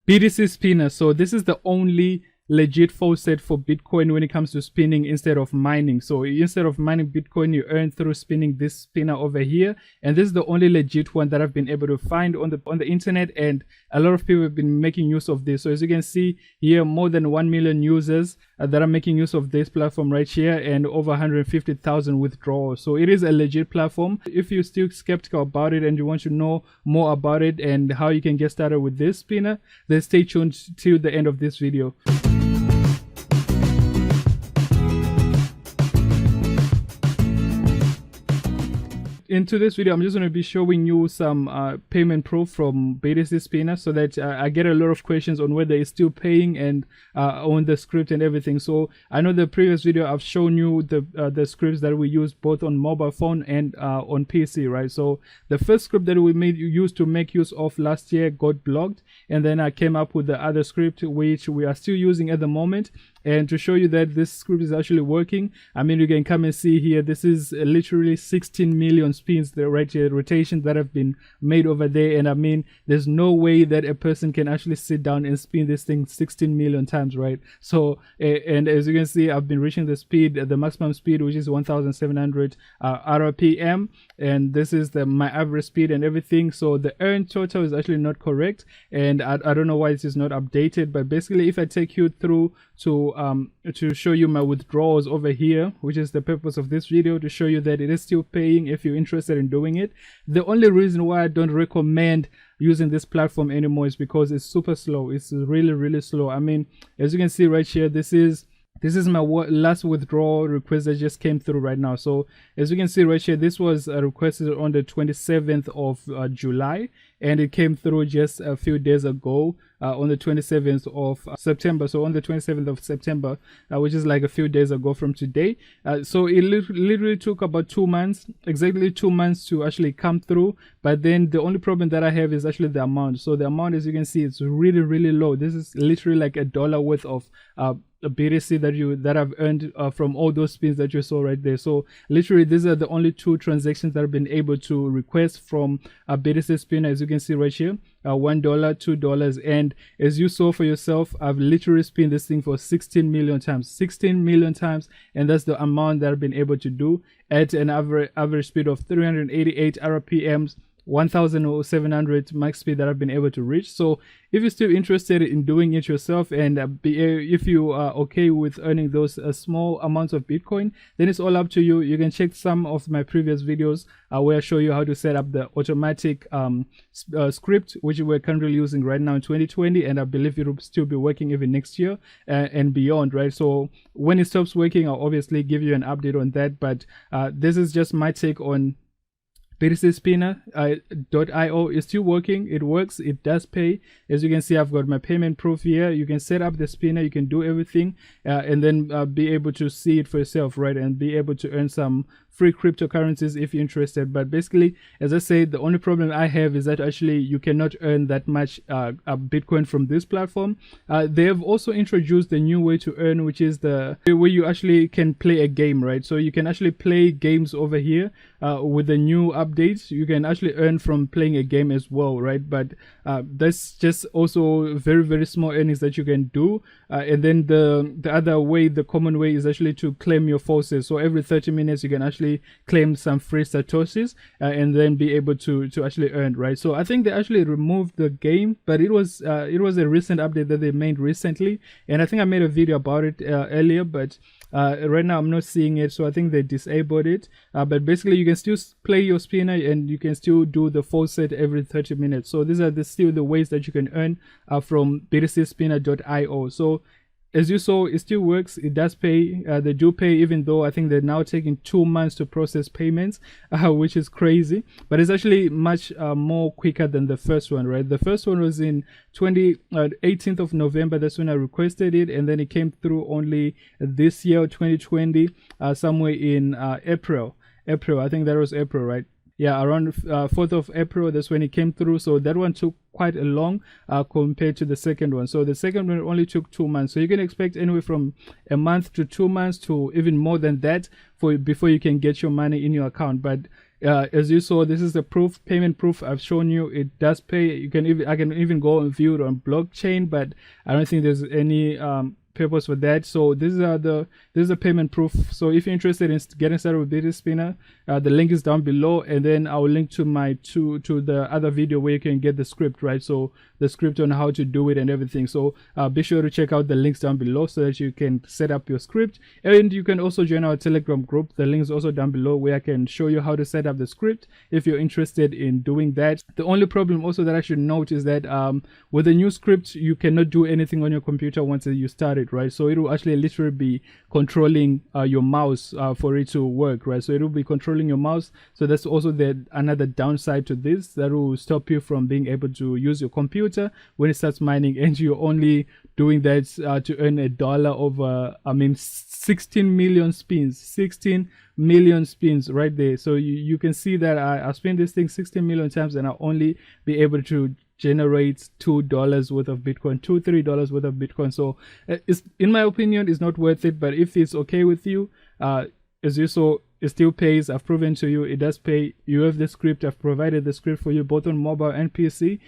BTC Spinner. So this is the only legit faucet for Bitcoin when it comes to spinning instead of mining. So instead of mining Bitcoin, you earn through spinning this spinner over here, and this is the only legit one that I've been able to find on the internet, and a lot of people have been making use of this. So as you can see here, more than 1 million users that are making use of this platform right here, and over 150,000 withdrawals. So it is a legit platform. If you're still skeptical about it and you want to know more about it and how you can get started with this spinner, then stay tuned till the end of this video. Into this video, I'm just going to be showing you some payment proof from BTC Spinner, so that I get a lot of questions on whether it's still paying and on the script and everything. So I know the previous video I've shown you the scripts that we use both on mobile phone and on PC, right? So the first script that we used to make use of last year got blocked, and then I came up with the other script which we are still using at the moment. And to show you that this script is actually working, I mean, you can come and see here, this is literally 16 million spins, the rotations that have been made over there. And I mean, there's no way that a person can actually sit down and spin this thing 16 million times, right? So and as you can see, I've been reaching the speed, the maximum speed, which is 1700 RPM, and this is my average speed and everything. So the earn total is actually not correct, and I don't know why it is not updated. But basically, if I take you through to show you my withdrawals over here, which is the purpose of this video, to show you that it is still paying if you're interested in doing it. The only reason why I don't recommend using this platform anymore is because it's super slow. It's really slow. I mean, as you can see right here, this is my last withdrawal request that just came through right now. So as you can see right here, this was requested on the 27th of July, and it came through just a few days ago on the 27th of September. So on the 27th of September, which is like a few days ago from today. So it literally took about 2 months, exactly 2 months to actually come through. But then the only problem that I have is actually the amount. So the amount, as you can see, it's really low. This is literally like $1 worth of a BTC that I've earned from all those spins that you saw right there. So literally these are the only 2 transactions that I've been able to request from a BTC Spinner, as you can see right here. $1, $2, and as you saw for yourself, I've literally spun this thing for 16 million times, and that's the amount that I've been able to do at an average speed of 388 RPMs, 1700 max speed that I've been able to reach. So if you're still interested in doing it yourself, and if you are okay with earning those small amounts of Bitcoin, then it's all up to you. You can check some of my previous videos where I show you how to set up the automatic script, which we're currently using right now in 2020, and I believe it will still be working even next year and beyond, right? So when it stops working, I'll obviously give you an update on that, but this is just my take on BTCSPINNER.io. is still working. It works. It does pay. As you can see, I've got my payment proof here. You can set up the spinner. You can do everything and then be able to see it for yourself, right? And be able to earn some free cryptocurrencies if you're interested. But basically, as I said, the only problem I have is that actually you cannot earn that much Bitcoin from this platform. They have also introduced a new way to earn, which is the way you actually can play a game, right? So you can actually play games over here with the new updates. You can actually earn from playing a game as well, right? But that's just also very small earnings that you can do. And then the other way, the common way, is actually to claim your faucet. So every 30 minutes you can actually claim some free satoshis and then be able to actually earn, right? So I think they actually removed the game, but it was a recent update that they made recently, and I think I made a video about it earlier, but right now I'm not seeing it, so I think they disabled it. But basically you can still play your spinner and you can still do the faucet every 30 minutes. So these are still the ways that you can earn from BTCSPINNER.io. So as you saw, it still works. It does pay. They do pay, even though I think they're now taking 2 months to process payments, which is crazy. But it's actually much more quicker than the first one, right? The first one was in 18th of November. That's when I requested it, and then it came through only this year, 2020, somewhere in April. I think that was April, right? Yeah, around 4th of April, that's when it came through. So that one took quite a long compared to the second one. So the second one only took 2 months. So you can expect anywhere from a month to 2 months to even more than that before you can get your money in your account. But As you saw, this is the proof, payment proof I've shown you. It does pay. You can even, I can even go and view it on blockchain, but I don't think there's any purpose for that. So this is the payment proof. So if you're interested in getting started with BTC Spinner, the link is down below, and then I'll link to my to the other video where you can get the script, right? So the script on how to do it and everything. So be sure to check out the links down below so that you can set up your script, and you can also join our Telegram group. The link is also down below where I can show you how to set up the script if you're interested in doing that. The only problem also that I should note is that with the new script, you cannot do anything on your computer once you start it, right? So it will actually literally be controlling your mouse for it to work, right? So it will be controlling your mouse. So that's also another downside to this, that will stop you from being able to use your computer when it starts mining, and you're only doing that to earn $1 over 16 million spins. 16 million spins right there. So you can see that I spent this thing 16 million times and I'll only be able to generate $2 worth of Bitcoin, $3 worth of Bitcoin. So it's, in my opinion, it's not worth it. But if it's okay with you, as you saw, it still pays. I've proven to you it does pay. You have the script. I've provided the script for you both on mobile and PC.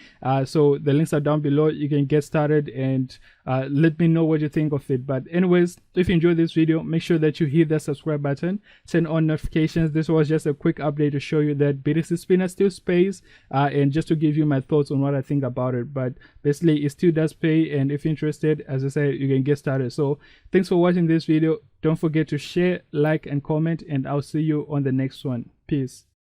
So the links are down below. You can get started and let me know what you think of it. But anyways, if you enjoyed this video, make sure that you hit that subscribe button, turn on notifications. This was just a quick update to show you that BTC Spinner still pays, and just to give you my thoughts on what I think about it. But basically, it still does pay, and if you're interested, as I said, you can get started. So thanks for watching this video. Don't forget to share, like, and comment, and I'll see you on the next one. Peace.